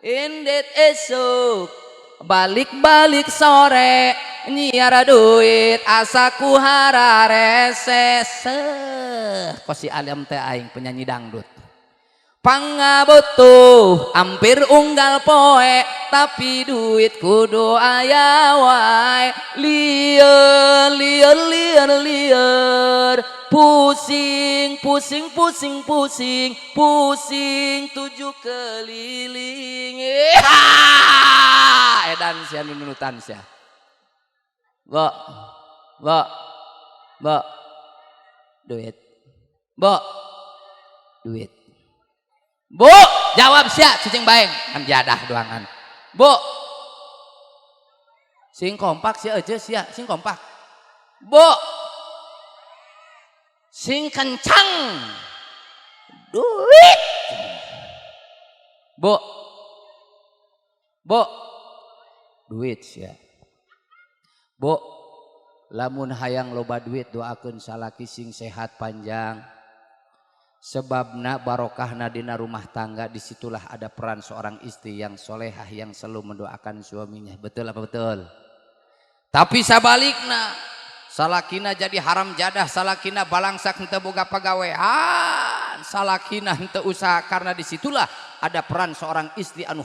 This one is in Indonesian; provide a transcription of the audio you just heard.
Indit esuk balik-balik sore nyiara duit asaku hararese. Kosi alim teh aing penyanyi dangdut. Pangabutuh hampir unggal poe tapi duit kudu aya wae. Lieur lieur lieur lieur pusing pusing pusing pusing pusing tujuh keliling. Edan sia nunutan sia. Bo duit. Bo duit. Bu, jawab sia cicing baeng kan jadah doangan. Bu, sing kompak sia aja sia, sing kompak. Bu, sing kencang. Duit. Bu, duit sia. Bu, lamun hayang loba duit doakeun salaki sing sehat panjang. Sebabna barokahna dina rumah tangga, disitulah ada peran seorang istri yang solehah yang selalu mendoakan suaminya. Betul apa betul? Tapi sabalikna salakina jadi haram jadah, salakina balangsak henteu boga pagawean, salakina henteu usaha, karena disitulah ada peran seorang istri anu